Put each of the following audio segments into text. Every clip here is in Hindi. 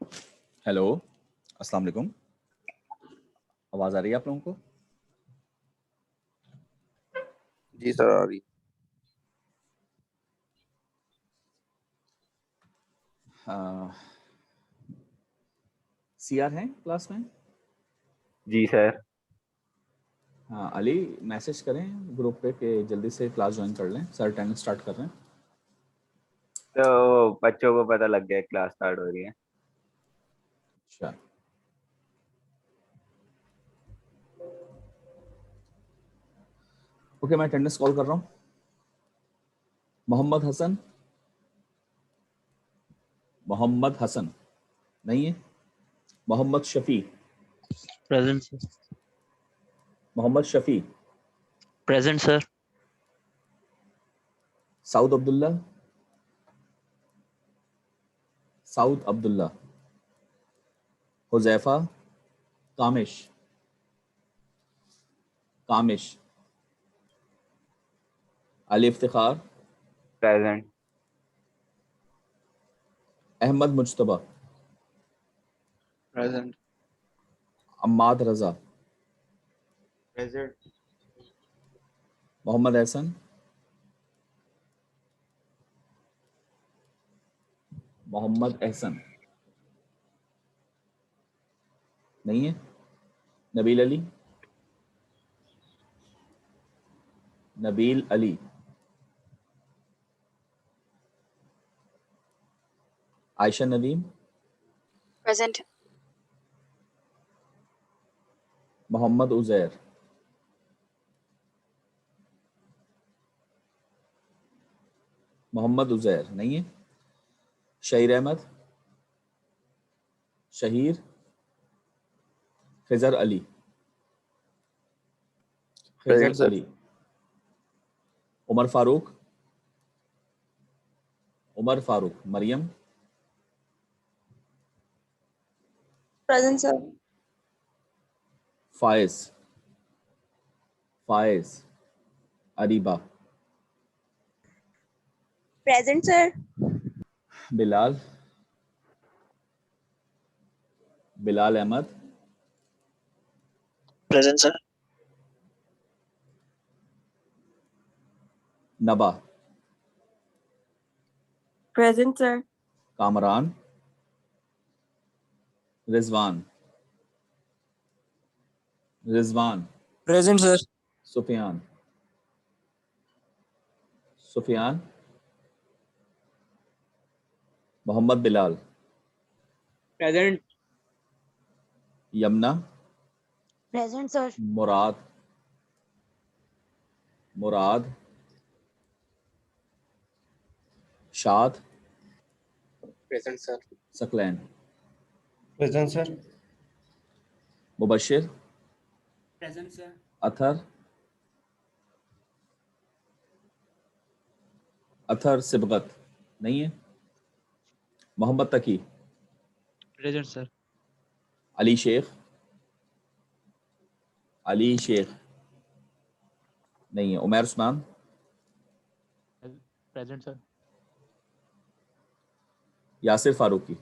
हेलो, अस्सलाम वालेकुम। आवाज़ आ रही है आप लोगों को? जी सर आ रही। सीआर हैं क्लास में? जी सर। हाँ, अली मैसेज करें ग्रुप पे कि जल्दी से क्लास ज्वाइन कर लें, सर अटेंडेंस स्टार्ट कर रहे हैं। तो बच्चों को पता लग गया क्लास स्टार्ट हो रही है। अच्छा, ओके, मैं अटेंडेंस कॉल कर रहा हूँ। मोहम्मद हसन, मोहम्मद हसन नहीं है। Mohammad Shafi, present sir. Mohammad Shafi. Present sir. Saud Abdullah, Saud Abdullah. Huzaifa, Kamish, Kamish. Ali Iftikhar, present. Ahmed Mujtaba, present. Ammad Raza, present. Mohammad Ehsan, Mohammad Ehsan नहीं है। नबील अली, नबील अली। आयशा नदीम, Present. मोहम्मद उजैर, मोहम्मद उजैर नहीं है। Shaheer Ahmed, Shaheer. Khizar Ali, present Khizar sir. Ali. Umar Farooq, Umar Farooq. Maryam, Present, sir. Fayaz, Fayaz. Areeba, Present, sir. Bilal, Bilal Ahmed. Present sir. Naba, Present, sir. Kamran, Rizwan, Rizwan. Present sir. Sufiyan, Sufiyan. Mohammad Bilal, present. Yamuna, Present, sir. Murad, Murad. Shad, present sir. Saqlain. Present sir. Mubashir, present sir. Athar, Athar Sibghat नहीं है। Mohammad Taqi, present sir. अली शेख, अली शेख नहीं है। Umair Usman, present sir. यासिर फारूकी,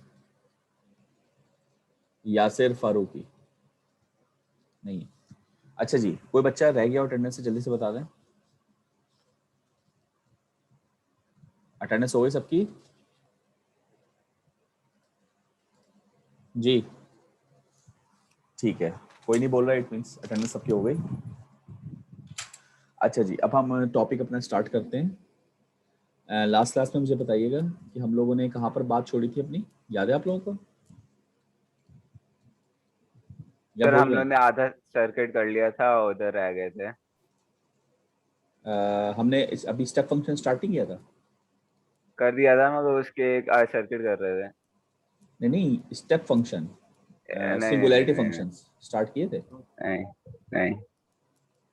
यासिर फारूकी नहीं है। अच्छा जी, कोई बच्चा रह गया अटेंडेंस से जल्दी से बता दें। अटेंडेंस हो गई सबकी? जी ठीक है, कोई नहीं बोल रहा, इट मीन्स अटेंडेंस सबकी हो गई। अच्छा जी, अब हम टॉपिक अपना स्टार्ट करते हैं। लास्ट क्लास में मुझे बताइएगा कि हम लोगों ने कहाँ पर बात छोड़ी थी अपनी, याद है आप लोगों को या सर भूल हम गए? लोग ने आधा सर्किट कर लिया था, उधर रह गए थे। हमने अभी स्टेप फंक्शन स्टार्ट नहीं किया था। कर दिया था मगर उसके एक सर्किट कर रहे थे। नहीं नहीं, स्टेप फंक्शन, नहीं नहीं नहीं सिंगुलैरिटी नहीं फंक्शंस स्टार्ट किए थे। नहीं नहीं।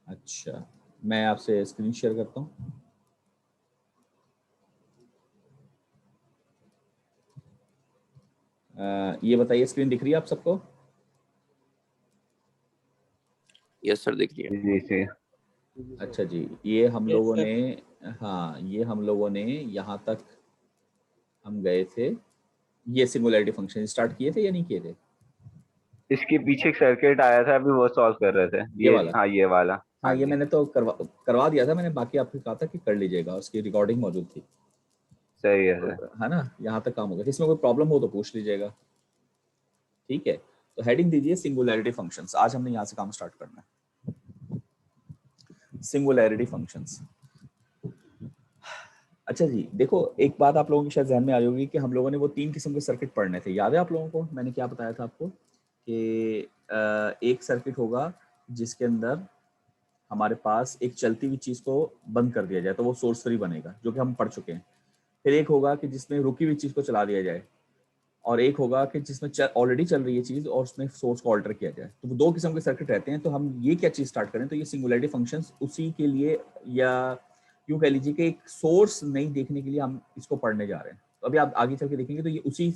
अच्छा, मैं आपसे स्क्रीन शेयर करता हूँ। ये बताइए, स्क्रीन दिख रही है आप सबको? यस सर दिख रही है। जी जी। अच्छा जी, ये हम यस लोगों सर। ने, हाँ ये हम लोगों ने यहाँ तक हम गए थे ये सिंगुलैरिटी फंक्शन स्टार्ट किए थे या नहीं किए थे? इसके पीछे एक सर्किट आया था, अभी वो सॉल्व कर रहे थे। ये वाला? हाँ ये वाला। हाँ, हाँ ये जी। मैंने तो करवा दिया था मैंने, बाकी आपको कहा था कि कर लीजिएगा, उसकी रिकॉर्डिंग मौजूद थी। सही है तो सर। है ना, यहाँ तक काम हो गया। इसमें कोई प्रॉब्लम हो तो पूछ लीजिएगा, ठीक है। तो हेडिंग दीजिए सिंगुलैरिटी फंक्शंस। आज हमने यहाँ से काम स्टार्ट करना है, सिंगुलैरिटी फंक्शंस। अच्छा जी, देखो एक बात आप लोगों की शायद ध्यान में आ रही होगी कि हम लोगों ने वो 3 किस्म के सर्किट पढ़ने थे। याद है आप लोगों को मैंने क्या बताया था आपको कि एक सर्किट होगा जिसके अंदर हमारे पास एक चलती हुई चीज को बंद कर दिया जाए तो वो सोर्स फ्री बनेगा, जो कि हम पढ़ चुके हैं। फिर एक होगा कि जिसमें रुकी हुई चीज को चला दिया जाए, और एक होगा कि जिसमें ऑलरेडी चल रही है चीज और उसमें सोर्स को ऑल्टर किया जाए। तो वो 2 किस्म के सर्किट रहते हैं। तो हम ये क्या चीज स्टार्ट करें, तो ये सिंगुलैरिटी फंक्शंस उसी के लिए, या यूं कह लीजिए कि एक सोर्स नहीं देखने के लिए हम इसको पढ़ने जा रहे हैं। तो अभी आप आगे चल के देखेंगे तो ये उसी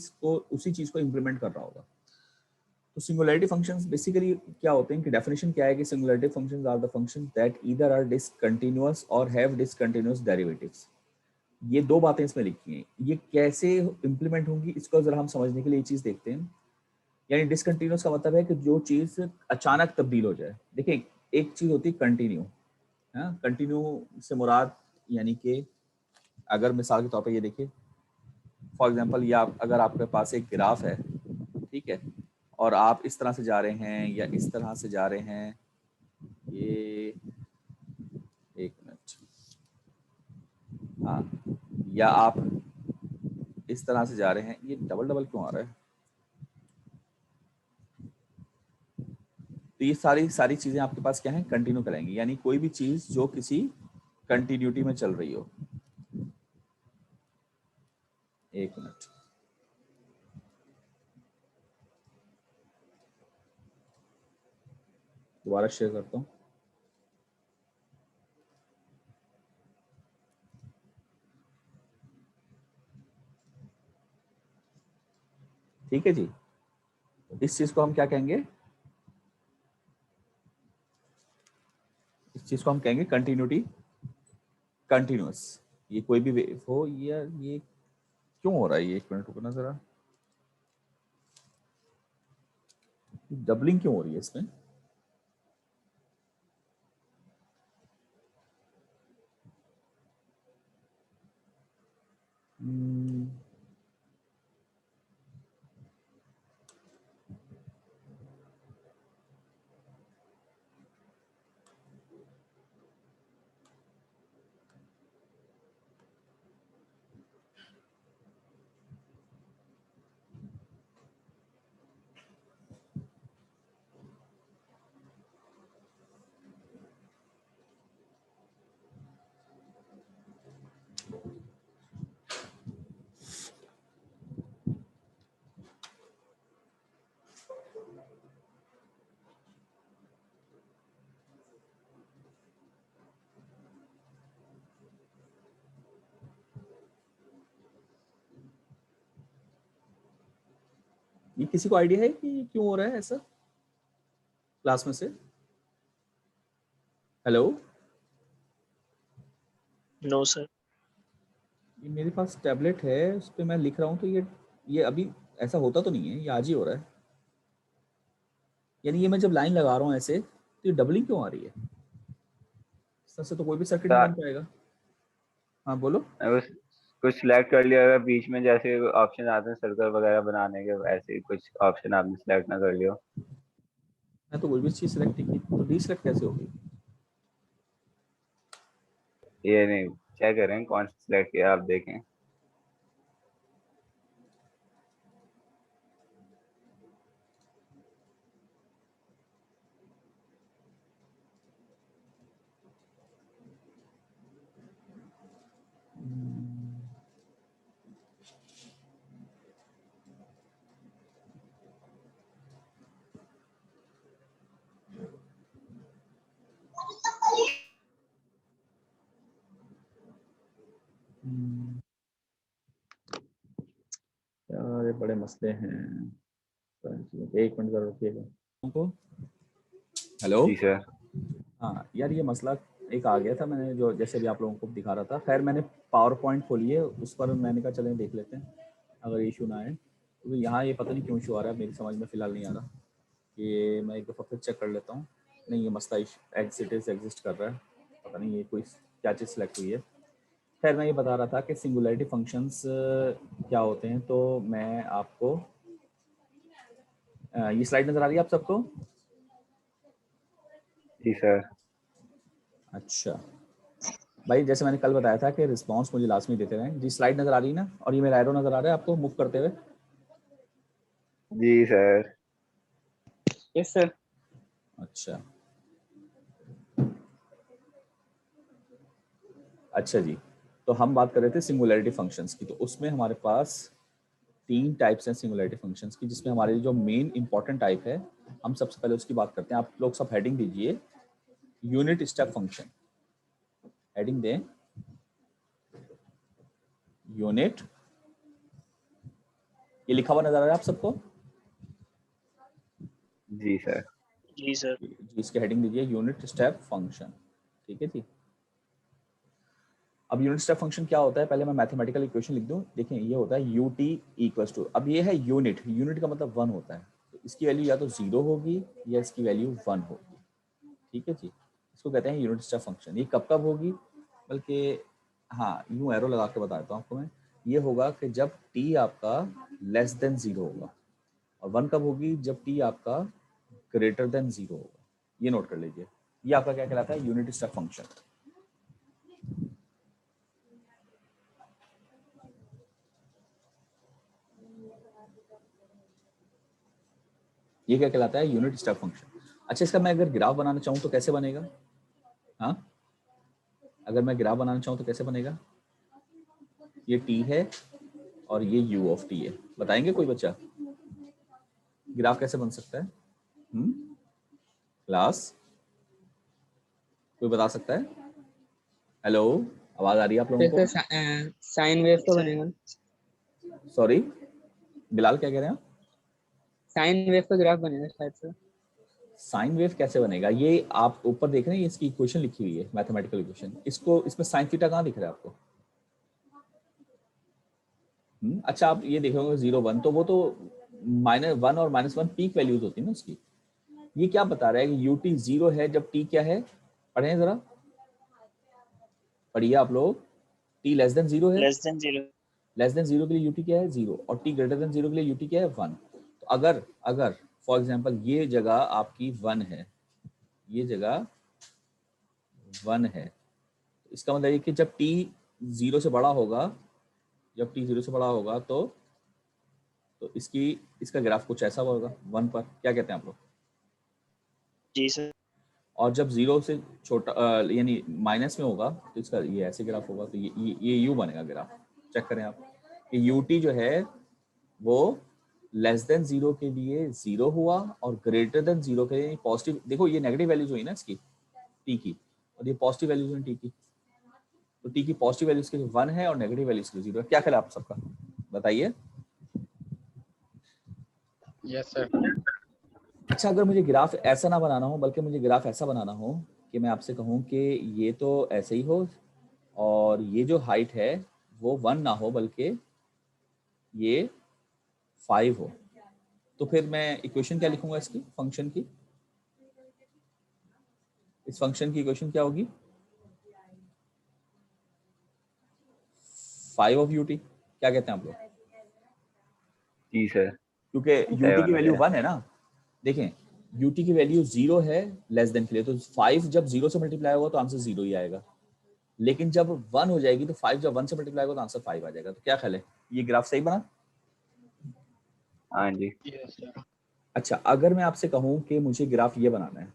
चीज को इम्प्लीमेंट कर रहा होगा। तो सिंगुलैरिटी फंक्शंस बेसिकली क्या होते हैं कि डेफिनेशन क्या है कि singularity functions are the functions that either are discontinuous or have discontinuous derivatives. ये 2 बातें इसमें लिखी हैं। ये कैसे इंप्लीमेंट होंगी इसको जरा हम समझने के लिए ये चीज देखते हैं। यानी डिसकंटीन्यूअस का मतलब है कि जो चीज अचानक तब्दील हो जाए। देखिए एक चीज होती है कंटिन्यू, हाँ, कंटिन्यू से मुराद यानी कि अगर मिसाल के तौर पे ये देखिए, फॉर एग्जांपल या अगर आपके पास एक ग्राफ है, ठीक है, और आप इस तरह से जा रहे हैं या इस तरह से जा रहे हैं, ये एक मिनट, हाँ, या आप इस तरह से जा रहे हैं, ये डबल डबल क्यों आ रहा है? तो ये सारी सारी चीजें आपके पास क्या है, कंटिन्यू कराएंगी। यानी कोई भी चीज जो किसी कंटिन्यूटी में चल रही हो। एक मिनट, दोबारा शेयर करता हूँ। ठीक है जी, इस चीज को हम क्या कहेंगे, इस चीज को हम कहेंगे कंटिन्यूटी, कंटिन्यूअस। ये कोई भी वेव हो, ये क्यों हो रहा है ये? एक मिनट रुकना जरा, डबलिंग क्यों हो रही है इसमें? हम्म, ये किसी को आइडिया है कि क्यों हो रहा है ऐसा क्लास में से? Hello, no sir. ये मेरे पास टैबलेट है, उस पर मैं लिख रहा हूँ, तो ये अभी ऐसा होता तो नहीं है, ये आज ही हो रहा है। यानी ये मैं जब लाइन लगा रहा हूँ ऐसे, तो ये डबलिंग क्यों आ रही है? इस तरह से तो कोई भी सर्किट नहीं बन पाएगा। हाँ बोलो। कुछ कुछ सिलेक्ट कर लिया होगा बीच में, जैसे ऑप्शन आते हैं सर्कल वगैरह बनाने के, वैसे ही कुछ ऑप्शन आपने सिलेक्ट ना कर लिया हो। मैं तो कोई भी चीज सिलेक्ट की, तो डीसिलेक्ट कैसे होगी? ये नहीं चेक करें कौन सा सिलेक्ट किया, आप देखें। यार ये बड़े मसले हैं। एक मिनट जरा रुकिएगा हमको। हेलो, जी सर। हाँ यार ये मसला एक आ गया था, मैंने जो जैसे भी आप लोगों को दिखा रहा था। खैर मैंने पावर पॉइंट खोली है, उस पर मैंने कहा चलें देख लेते हैं अगर इशू ना आए। तो यहाँ ये पता नहीं क्यों इशू आ रहा है, मेरी समझ में फ़िलहाल नहीं आ रहा। ये मैं एक दफ़ा फिर चेक कर लेता हूँ। नहीं, ये मसला एज इट इज़ एग्जिस्ट कर रहा है, पता नहीं ये कोई क्या चीज़ सेलेक्ट हुई है। खैर मैं ये बता रहा था कि सिंगुलैरिटी फंक्शंस क्या होते हैं। तो मैं आपको ये स्लाइड नज़र आ रही है आप सबको? जी सर। अच्छा भाई, जैसे मैंने कल बताया था कि रिस्पांस मुझे लास्ट में देते रहें। जी स्लाइड नज़र आ रही है ना, और ये मेरा एरो नज़र आ रहा है आपको मूव करते हुए? जी सर। Yes sir. अच्छा अच्छा जी, तो हम बात कर रहे थे सिंगुलैरिटी फंक्शंस की। तो उसमें हमारे पास 3 टाइप्स हैं सिंगुलैरिटी फंक्शंस की, जिसमें हमारी जो मेन इंपॉर्टेंट टाइप है, हम सबसे पहले उसकी बात करते हैं। आप लोग सब हेडिंग दीजिए, यूनिट स्टेप फंक्शन। हेडिंग दें यूनिट, ये लिखा हुआ नजर आ रहा है आप सबको? जी सर। जी सर। जी, इसके हेडिंग दीजिए यूनिट स्टेप फंक्शन। ठीक है जी। अब यूनिट स्टेप फंक्शन क्या होता है, पहले मैं मैथमेटिकल इक्वेशन लिख दूं। देखें ये होता है यू टी इक्वल्स टू, अब ये है यूनिट, यूनिट का मतलब 1 होता है, तो इसकी वैल्यू या तो 0 होगी या इसकी वैल्यू 1 होगी। ठीक है जी, इसको कहते हैं यूनिट स्टेप फंक्शन। ये कब कब होगी, बल्कि हाँ यूँ एरो लगा के बताता हूँ आपको मैं। ये होगा कि जब टी आपका लेस देन 0 होगा, और 1 कब होगी, जब टी आपका ग्रेटर देन 0 होगा। ये नोट कर लीजिए, ये आपका क्या कहलाता है, यूनिट स्टेप फंक्शन। ये क्या कहलाता है, यूनिट स्टेप फंक्शन। अच्छा, इसका मैं अगर ग्राफ बनाना चाहूँ तो कैसे बनेगा? हाँ, अगर मैं ग्राफ बनाना चाहूँ तो कैसे बनेगा? ये टी है और ये यू ऑफ टी है। बताएंगे कोई बच्चा ग्राफ कैसे बन सकता है? क्लास कोई बता सकता है? हेलो, आवाज आ रही है आप लोगों को? साइन वेव का बनेगा। सॉरी बिलाल, क्या कह रहे हैं आप? साइन वेव का ग्राफ बनेगा शायद से। साइन वेव कैसे बनेगा? ये आप ऊपर देख रहे हैं, इसकी इक्वेशन लिखी हुई है, मैथमेटिकल इक्वेशन। इसको, इसमें साइन थीटा कहाँ दिख रहा है आपको? अच्छा, आप ये देखोगे 0 1, तो वो तो -1 और -1 पीक वैल्यूज होती है ना उसकी। ये क्या बता रहा है कि ut 0 है जब t क्या है? पढ़ें जरा, पढ़िए आप लोग। t लेस देन 0 है, लेस देन 0। लेस देन 0 के लिए ut क्या है? 0, और t ग्रेटर देन 0 के लिए ut क्या है? 1। तो अगर अगर फॉर एग्जांपल ये जगह आपकी 1 है, ये जगह 1 है, तो इसका मतलब ये कि जब t 0 से बड़ा होगा, जब t 0 से बड़ा होगा तो इसका ग्राफ कुछ ऐसा होगा 1 पर। क्या कहते हैं आप लोग? जी सर। और जब 0 से छोटा यानी माइनस में होगा तो इसका ये ऐसे ग्राफ होगा। तो ये यू बनेगा ग्राफ। चेक करें आप कि यू टी जो है वो लेस देन 0 के लिए 0 हुआ, और ग्रेटर देन 0 के लिए पॉजिटिव। देखो ये नेगेटिव वैल्यूज हुई ना इसकी, टी की, और ये पॉजिटिव वैल्यूज हुई टी की। तो टी की पॉजिटिव वैल्यूज के लिए 1 है और नेगेटिव वैल्यूज के लिए 0 है। क्या ख्याल है आप सबका, बताइए? Yes sir. अच्छा, अगर मुझे ग्राफ ऐसा ना बनाना हो, बल्कि मुझे ग्राफ ऐसा बनाना हो कि मैं आपसे कहूँ कि ये तो ऐसे ही हो, और ये जो हाइट है वो 1 ना हो बल्कि ये 5 हो, तो फिर मैं इक्वेशन क्या लिखूंगा इसकी, फंक्शन की? इस फंक्शन की इक्वेशन क्या होगी? 5 ऑफ यूटी। क्या कहते हैं आप लोग? जी सर। क्योंकि यूटी की सेवन हो वैल्यू गया। 1 है ना। देखें, यूटी की वैल्यू 0 है लेस देन के लिए, तो 5 जब 0 से मल्टीप्लाई होगा तो आंसर 0 ही आएगा। लेकिन जब 1 हो जाएगी तो 5 जब 1 से मल्टीप्लाई होगा तो आंसर 5 आ जाएगा। तो क्या ख्याल है, ये ग्राफ सही बना? हाँ जी। Yes sir. अच्छा, अगर मैं आपसे कहूँ कि मुझे ग्राफ ये बनाना है,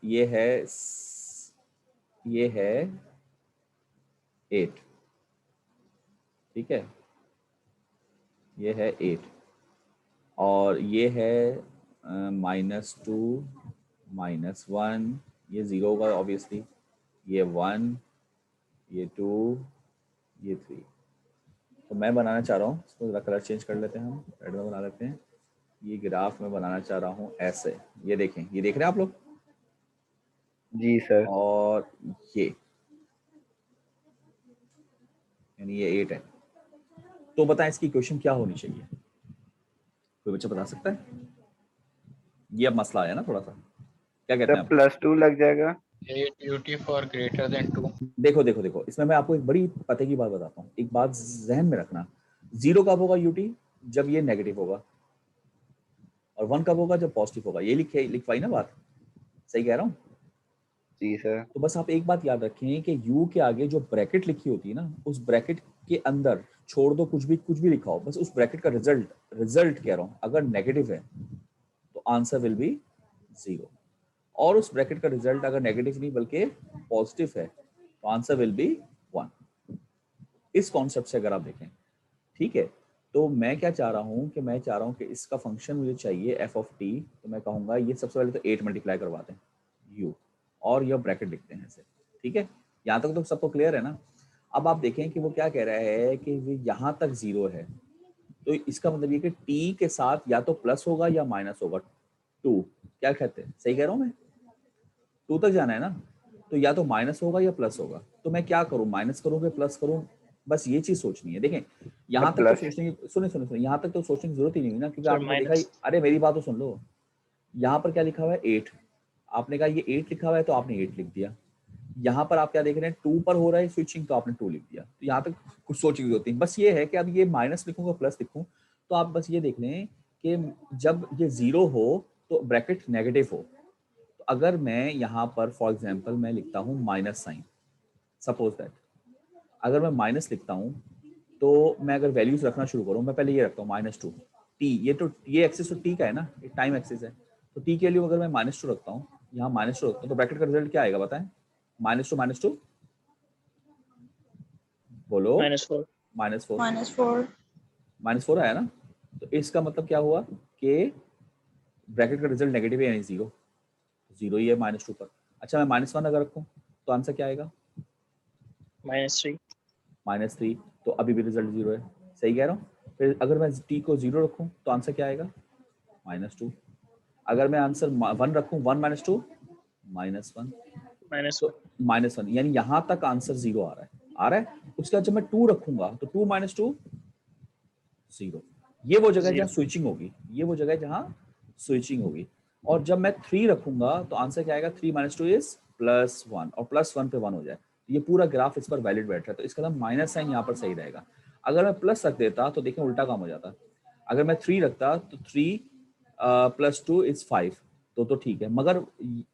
ये है 8, ठीक है, ये है 8, और ये है -2 -1, ये 0 होगा ऑब्वियसली, ये 1, ये 2, ये 3। तो मैं बनाना चाह रहा हूँ, इसको ज़रा कलर चेंज कर लेते हैं, हम रेड में बना लेते हैं। ये ग्राफ मैं बनाना चाह रहा हूँ ऐसे। ये देखें, ये देख रहे हैं आप लोग? जी सर। और ये यानी ये 8 है, तो बताएं इसकी इक्वेशन क्या होनी चाहिए, कोई बच्चा बता सकता है? ये अब मसला आया ना थोड़ा सा, क्या कहते हैं आप? +2 लग जाएगा। 8 ut for greater than 2. देखो देखो देखो, इसमें मैं आपको एक बड़ी पते की बात बताता हूँ, एक बात जहन में रखना, 0 कब होगा यूटी? जब ये नेगेटिव होगा, और 1 कब होगा? जब पॉजिटिव होगा। ये लिखवाई ना बात, सही कह रहा हूँ? जी सर। तो बस आप एक बात याद रखें कि u के आगे जो ब्रैकेट लिखी होती है ना, उस ब्रैकेट के अंदर छोड़ दो कुछ भी लिखा हो, बस उस ब्रैकेट का रिजल्ट कह रहा हूँ अगर नेगेटिव है तो आंसर विल बी 0, और उस ब्रैकेट का रिजल्ट अगर नेगेटिव नहीं बल्कि पॉजिटिव है तो आंसर विल बी 1। इस कॉन्सेप्ट से अगर आप देखें, ठीक है, तो मैं क्या चाह रहा हूँ कि मैं चाह रहा हूँ कि इसका फंक्शन मुझे चाहिए f ऑफ t, तो मैं कहूँगा ये सबसे पहले तो 8 मल्टीप्लाई करवाते हैं u, और यह ब्रैकेट लिखते हैं ऐसे, ठीक है, यहाँ तक तो सबको क्लियर है ना? अब आप देखें कि वो क्या कह रहा है कि यहाँ तक 0 है, तो इसका मतलब ये कि t के साथ या तो प्लस होगा या माइनस होगा 2, क्या कहते हैं, सही कह रहा हूँ मैं? 2 तक जाना है ना, तो या तो माइनस होगा या प्लस होगा, तो मैं क्या करूँ, माइनस करूँ कि प्लस करूँ? बस ये चीज सोचनी है। देखें यहाँ तक तो सोचने की, सुने यहाँ तक तो सोचने की जरूरत ही नहीं हुई ना, क्योंकि आपने देखा, अरे मेरी बात तो सुन लो, यहाँ पर क्या लिखा हुआ है 8, आपने कहा ये 8 लिखा हुआ है तो आपने 8 लिख दिया। यहाँ पर आप क्या देख रहे हैं 2 पर हो रहा है स्विचिंग, तो आपने 2 लिख दिया। तो यहाँ तक कुछ सोचने की जरूरत नहीं, बस ये है कि अब ये माइनस लिखूंगा प्लस लिखूं, तो आप बस ये देख लें कि जब ये 0 हो तो ब्रैकेट नेगेटिव हो, तो अगर मैं यहाँ पर फॉर एग्जाम्पल मैं लिखता हूँ माइनस साइन, सपोज दैट अगर मैं माइनस लिखता हूँ तो मैं अगर वैल्यूज रखना शुरू करूँ, मैं पहले ये रखता हूँ -2 t, ये एक्सिस तो t का है ना, ये टाइम एक्सिस है, तो t के लिए अगर मैं -2 रखता हूँ, यहाँ -2 रखता हूँ, तो ब्रैकेट का रिजल्ट क्या आएगा बताएं? -2 बोलो, -4 आया ना, तो इसका मतलब क्या हुआ कि ब्रैकेट का रिजल्ट नेगेटिव है, यानी 0 ही है -2 पर। अच्छा मैं -1 अगर रखूँ तो आंसर क्या आएगा? -3, तो अभी भी रिजल्ट 0 है, सही कह रहा हूँ? फिर अगर मैं t को 0 रखूँ तो आंसर क्या आएगा? -2। अगर मैं आंसर 1 रखूँ, 1 - 2 -1, तो -1, यानी यहाँ तक आंसर 0 आ रहा है। उसके बाद जब मैं 2 रखूंगा तो 2 - 2 0, ये वो जगह जहाँ स्विचिंग होगी, ये वो जगह जहाँ स्विचिंग होगी। और जब मैं 3 रखूंगा तो आंसर क्या आएगा? 3 - 2 इज +1, और +1 पे 1 हो जाए, ये पूरा ग्राफ इस पर वैलिड बैठ रहा है, तो इसका मतलब माइनस साइन यहाँ पर सही रहेगा। अगर मैं प्लस रख देता तो देखें उल्टा काम हो जाता, अगर मैं 3 रखता तो 3 + 2 इज 5, तो ठीक है, मगर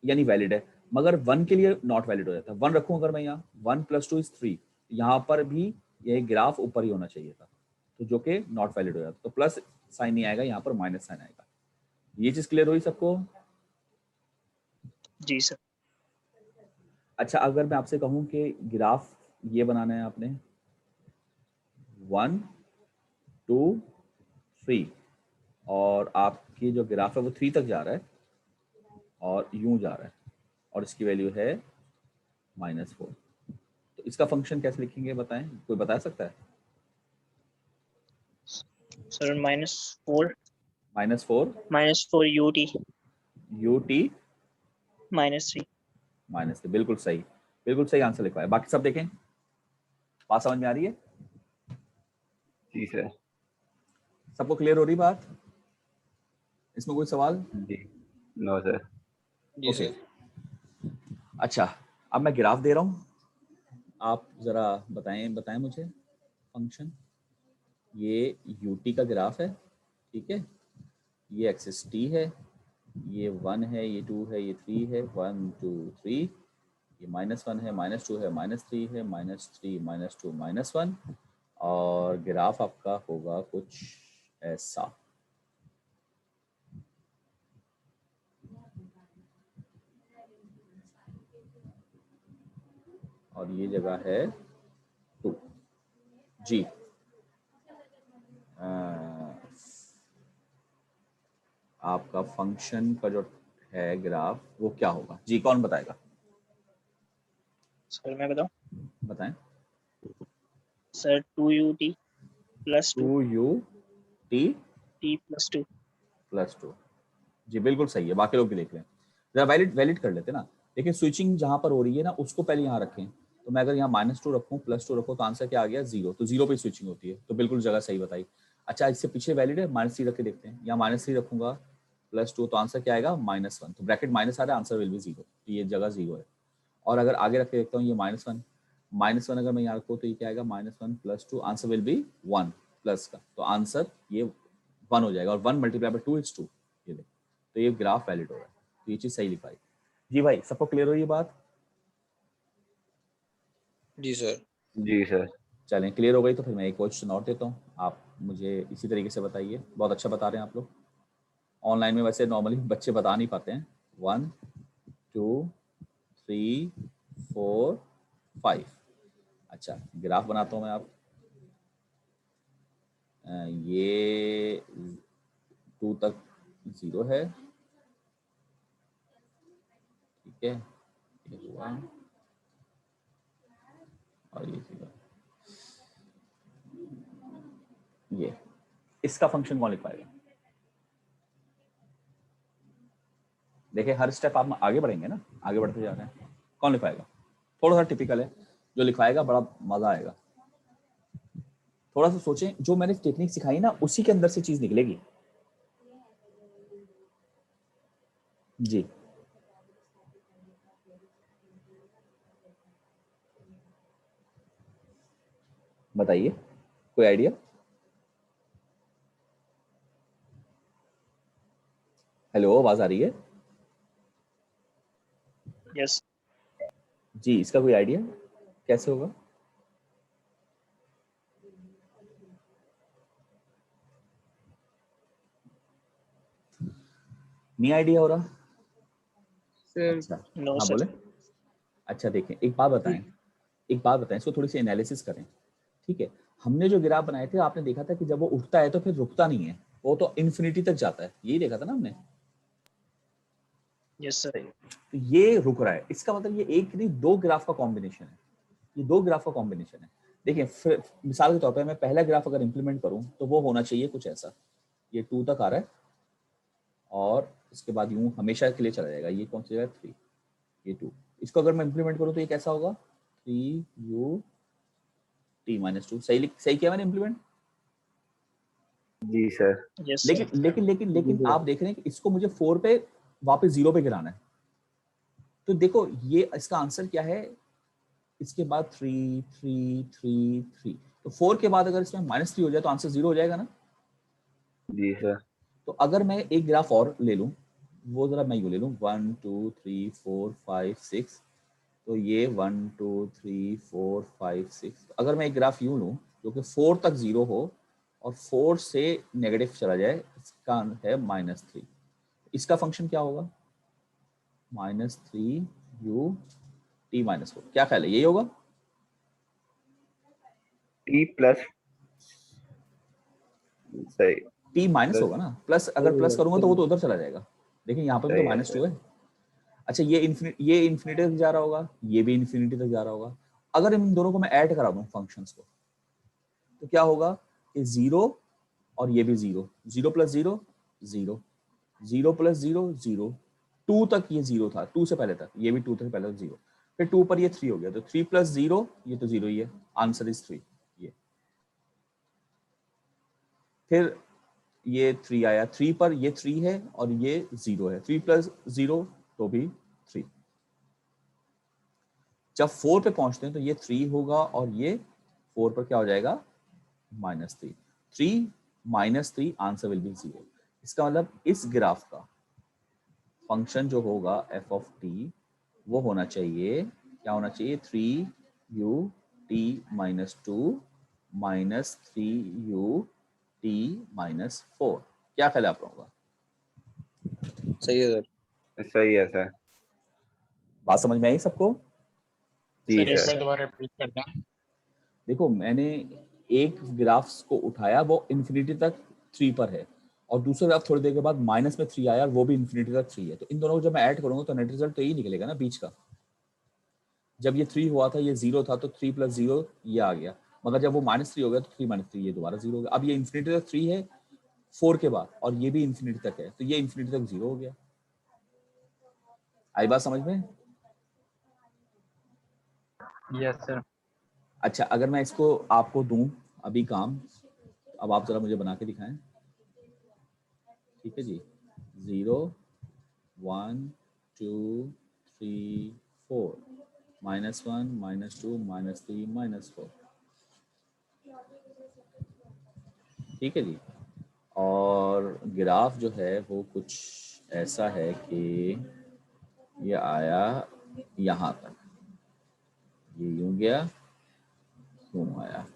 यानी वैलिड है, मगर 1 के लिए नॉट वैलिड हो जाता। 1 रखूं अगर मैं यहाँ, 1 + 2 इज 3, यहाँ पर भी ये ग्राफ ऊपर ही होना चाहिए था, तो जो कि नॉट वैलिड हो जाता, तो प्लस साइन नहीं आएगा, यहाँ पर माइनस साइन आएगा। ये चीज क्लियर हुई सबको? जी सर। अच्छा अगर मैं आपसे कहूं कि ग्राफ ये बनाना है आपने 1 2 3, और आपकी जो ग्राफ है वो 3 तक जा रहा है और यूं जा रहा है, और इसकी वैल्यू है -4, तो इसका फंक्शन कैसे लिखेंगे बताएं, कोई बता सकता है? सर -4 ut -3, बिल्कुल सही आंसर लिखवाया। बाकी सब देखें, बात समझ में आ रही है? जी सर। सबको क्लियर हो रही बात? इसमें कोई सवाल? जी नो सर। ओके अच्छा, अब मैं ग्राफ दे रहा हूँ, आप जरा बताएं मुझे फंक्शन। ये ut का ग्राफ है, ठीक है, ये एक्सिस t है, ये 1 है, ये 2 है, ये 3 है, 1 2 3, ये -1 है, -2 है, -3 है, -3 -2 -1, और ग्राफ आपका होगा कुछ ऐसा। और ये जगह है 2 जी। आपका फंक्शन का जो है ग्राफ वो क्या होगा जी, कौन बताएगा? सर मैं बताऊं? बताएं सर 2ut + 2 2ut t + 2 जी, बिल्कुल सही है। बाकी लोग भी देख लें, जरा वैलिड कर लेते ना। देखिए स्विचिंग जहां पर हो रही है ना, उसको पहले यहाँ रखें, तो मैं अगर यहाँ -2 रखूँ +2 रखूँ तो आंसर क्या आ गया 0, तो 0 पे स्विचिंग होती है, तो बिल्कुल जगह सही बताई। अच्छा इससे पीछे वैलिड है, -3 रख के देखते हैं, यहाँ -3 रखूंगा +2 तो आंसर क्या आएगा -1, तो ब्रैकेट माइनस आ रहा है, आंसर विल बी 0, तो ये जगह 0 है। और अगर आगे रख के देखता हूँ ये -1 अगर मैं यहाँ रखूँ तो ये क्या आएगा -1 +2 आंसर विल बी 1 प्लस का, तो आंसर ये 1 हो जाएगा और 1 मल्टीप्लाई बाय 2 इज 2, ये देखो, तो ये ग्राफ वैलिड हो रहा है, तो ये चीज सही लिखाई। जी भाई सबको क्लियर हो ये बात? जी सर। जी सर। चलें क्लियर हो गई तो फिर मैं एक क्वेश्चन और देता हूँ, आप मुझे इसी तरीके से बताइए। बहुत अच्छा बता रहे हैं आप लोग, ऑनलाइन में वैसे नॉर्मली बच्चे बता नहीं पाते हैं। 1 2 3 4 5। अच्छा ग्राफ बनाता हूँ मैं, आप ये 2 तक 0 है, ठीक है, ये हुआ और ये 0, ये इसका फंक्शन कौन लिख पाएगा? देखिए हर स्टेप आप आगे बढ़ेंगे ना, आगे बढ़ते जा रहे हैं, कौन लिख पाएगा? थोड़ा सा टिपिकल है, जो लिखवाएगा बड़ा मजा आएगा। थोड़ा सा सोचें, जो मैंने टेक्निक सिखाई ना उसी के अंदर से चीज निकलेगी। जी बताइए, कोई आइडिया? हेलो, आवाज आ रही है? यस जी, इसका कोई आइडिया कैसे होगा? नहीं आइडिया हो रहा? अच्छा नो हाँ सर। बोले। अच्छा देखें, एक बात बताएं, इसको थोड़ी सी एनालिसिस करें, ठीक है। हमने जो ग्राफ बनाए थे आपने देखा था कि जब वो उठता है तो फिर रुकता नहीं है, वो तो इन्फिनिटी तक जाता है, यही देखा था ना हमने। Yes sir. तो ये रुक रहा है, इसका मतलब ये एक नहीं दो ग्राफ का कॉम्बिनेशन है, ये दो ग्राफ का कॉम्बिनेशन है। देखिए फिर मिसाल के तौर पे मैं पहला ग्राफ अगर इंप्लीमेंट करूं तो वो होना चाहिए कुछ ऐसा, ये 2 तक आ रहा है और इसके बाद यूं हमेशा के लिए चला जाएगा, ये कौन सी जगह 3, ये 2। इसको अगर मैं इंप्लीमेंट करूं तो ये कैसा होगा 3u(t-2), सही किया मैंने इंप्लीमेंट? जी सर। यस लेकिन सर। लेकिन लेकिन लेकिन आप देख रहे हैं कि इसको मुझे 4 पे वापस 0 पे गिराना है, तो देखो ये इसका आंसर क्या है, इसके बाद 3 3 3 3, तो 4 के बाद अगर इसमें -3 हो जाए तो आंसर 0 हो जाएगा ना। जी सर। तो अगर मैं एक ग्राफ और ले लूं, वो जरा मैं यूं ले लूं 1 2 3 4 5 6, तो ये 1 2 3 4 5 6, अगर मैं एक ग्राफ यूं लूं जो कि 4 तक 0 हो और 4 से नेगेटिव चला जाए, इसका है -3, इसका फंक्शन क्या होगा -3u(t-4), क्या ख्याल है यही होगा? t प्लस, सही, t माइनस होगा ना, प्लस अगर प्लस करूंगा तो वो तो उधर चला जाएगा, देखिए यहाँ पे भी तो सही है -2 सर। है। अच्छा ये इन्फिनिटी तक जा रहा होगा, ये भी इन्फिनिटी तक जा रहा होगा, अगर इन दोनों को मैं ऐड करा दूं फंक्शंस को तो क्या होगा कि 0 और ये भी 0, 0 + 0 0, 0 + 0 0, 2 तक ये 0 था, 2 से पहले तक ये भी 2 से पहले तक 0, फिर 2 पर ये 3 हो गया, तो 3 + 0 ये तो 0 ही है, आंसर इज 3। ये फिर ये 3 आया, 3 पर ये 3 है और ये 0 है, 3 + 0 तो भी 3। जब 4 पे पहुंचते हैं तो ये 3 होगा और ये 4 पर क्या हो जाएगा -3, 3 -3 आंसर विल बी 0। इसका मतलब इस ग्राफ का फंक्शन जो होगा f ऑफ t वो होना चाहिए, क्या होना चाहिए 3u(t-2 -3u(t-4), क्या ख्याल है आप लोगों का? सही है सर। सही है सर। बात समझ में आई सबको? जी सर एक सर। बार दोबारा रिपीट कर दें। देखो मैंने एक ग्राफ्स को उठाया वो इन्फिनिटी तक 3 पर है और दूसरा ग्राफ थोड़ी देर के बाद माइनस में 3 आया और वो भी इन्फिनिटी तक 3 है, तो इन दोनों को जब मैं ऐड करूंगा तो नेट रिजल्ट तो यही निकलेगा ना बीच का। जब ये 3 हुआ था ये 0 था तो 3 + 0 ये आ गया, मगर जब वो -3 हो गया तो 3 - 3 ये दोबारा 0 हो गया। अब ये इन्फिनिटी तक 3 है 4 के बाद और ये भी इन्फिनिटी तक है, तो ये इन्फिनिटी तक 0 हो गया। आई बात समझ में? Yes, sir. अच्छा, अगर मैं इसको आपको दूं अभी काम, अब आप जरा मुझे बना के दिखाएं। ठीक है जी, 0 1 2 3 4 -1 -2 -3 -4। ठीक है जी, और ग्राफ जो है वो कुछ ऐसा है कि ये आया यहाँ तक, ये यूं गया, यूं आया।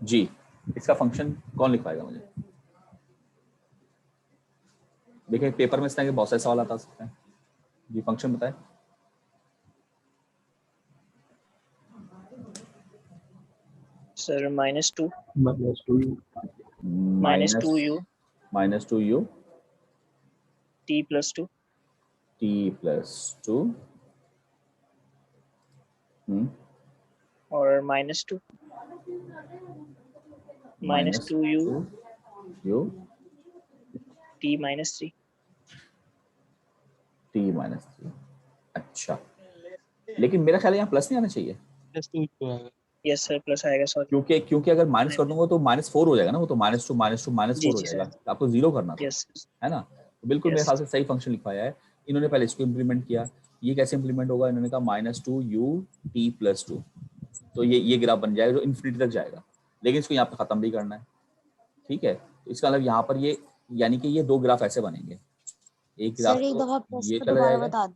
जी, इसका फंक्शन कौन लिख पाएगा मुझे? देखिए पेपर में इस तरह के बहुत सारे सवाल आ सकते हैं। जी, फंक्शन बताएं। Sir, -2 minus -2u -2u t plus 2 t plus 2 or -2 -2u u t minus 3. t -3। अच्छा, लेकिन मेरा ख्याल है यहाँ प्लस नहीं आना चाहिए, Yes, sir. Plus आएगा, sorry. क्योंकि अगर माइनस कर दूंगा तो -4 हो जाएगा ना, वो तो -2 -4 हो जी, जाएगा, sir. तो आपको 0 करना था, Yes. है ना? तो बिल्कुल मेरे Yes. ख्याल से सही फंक्शन लिखवाया है इन्होंने। पहले इसको इम्प्लीमेंट किया, ये कैसे इम्प्लीमेंट होगा? इन्होंने कहा -2u t प्लस 2, तो ये ग्राफ बन जाएगा जो इन्फिनिटी तक जाएगा, लेकिन इसको यहाँ पे खत्म भी करना है। ठीक है, तो इसका मतलब यहाँ पर ये, यानी कि ये दो ग्राफ ऐसे बनेंगे, एक ग्राफ सर एक तो दफा प्लस ये को चला दोबारा जाएगा, बता दो।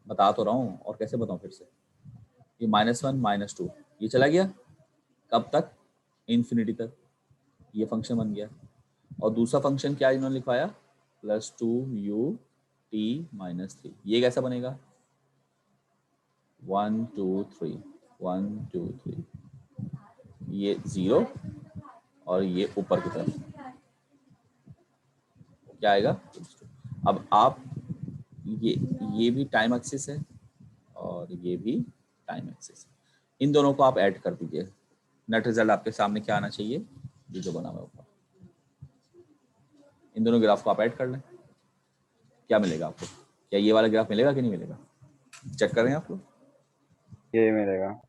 बता तो रहा हूँ, और कैसे बताऊँ फिर से। ये -1 -2 ये चला गया, कब तक? इन्फिनिटी तक, ये फंक्शन बन गया। और दूसरा फंक्शन क्या इन्होंने लिखवाया? +2u t -3, ये कैसा बनेगा? 1 2 3 1 2 3, ये 0 और ये ऊपर की तरफ क्या आएगा? अब आप ये भी टाइम एक्सिस है और ये भी टाइम एक्सिस है, इन दोनों को आप ऐड कर दीजिए, नेट रिजल्ट आपके सामने क्या आना चाहिए? ये जो बना हुआ है ऊपर, इन दोनों ग्राफ को आप ऐड कर लें, क्या मिलेगा आपको? क्या ये वाला ग्राफ मिलेगा कि नहीं मिलेगा? चेक करें आप लोग, ये मिलेगा।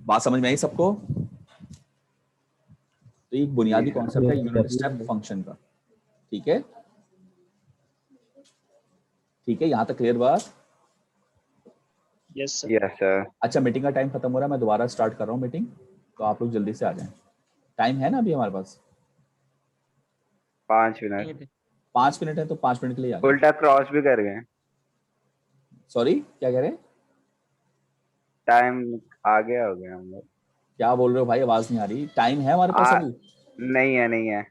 बात समझ में आई सबको? तो एक बुनियादी कॉन्सेप्ट है यूनिट स्टेप फंक्शन का। ठीक है, ठीक है, यहाँ तक क्लियर बात? Yes, sir. Yes sir. अच्छा, मीटिंग का टाइम खत्म हो रहा है, मैं दोबारा स्टार्ट कर रहा हूँ मीटिंग, तो आप लोग जल्दी से आ जाएं। टाइम है ना अभी हमारे पास? 5 मिनट। 5 मिनट है, तो 5 मिनट के लिए आ जाएं। उल्टा क्रॉस भी कर गए। सॉरी, क्या कह रहे हैं? टाइम आगे हो गया हम लोग। क्या बोल रहे हो भाई, आवाज नहीं आ रही। टाइम है हमारे पास अभी? नहीं है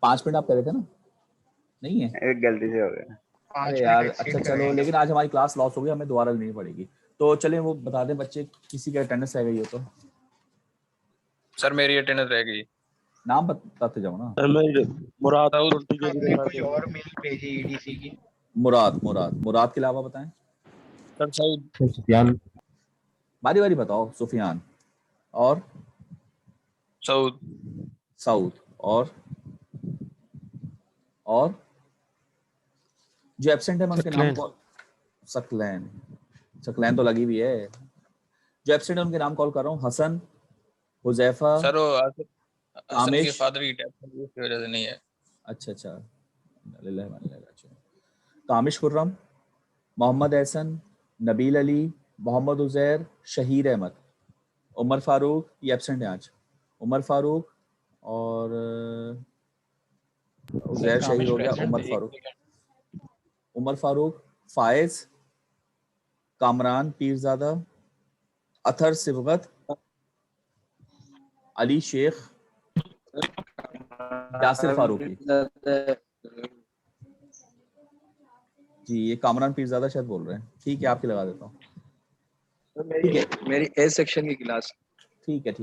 5 मिनट आप कह रहे थे ना? नहीं है? एक गलती से हो गया। अरे यार, अच्छा चलो, लेकिन आज हमारी क्लास लॉस हो गई, हमें दोबारा लेनी पड़ेगी। तो चलें, वो बता दें बच्चे, किसी की अटेंडेंस रह गई हो तो। सर मेरी अटेंडेंस रह गई। नाम बताते जाओ ना। मुराद आपने कोई और मेल भेजी ईडीसी की? मुराद के अलावा बताएं। सर सऊद। सुफियान। बारी बारी बताओ। सुफियान और सऊद। साउद और जो एब्सेंट है मैं उनके नाम कॉल। सकलैन तो लगी हुई है। जो एब्सेंट है उनके नाम कॉल कर रहा हूँ। हसन, हुजैफा, सर वो हसन के कामिश। फादर की डेथ हुई, इसकी वजह से नहीं है। अच्छा, कामिश खुर्रम, मोहम्मद एहसन, नबील अली, मोहम्मद उजैर, शहीर अहमद, उमर फारूक, ये एब्सेंट है आज। उमर फारूक और उजैर शहीद हो गया। उमर फारूक, फायज, कामरान पीरजादा, अथर सिबगत, अली शेख, यासिर फारूकी। जी, ये कामरान पीरजादा शायद बोल रहे हैं। ठीक है, आपकी लगा देता हूँ। मेरी ए सेक्शन की क्लास। ठीक है।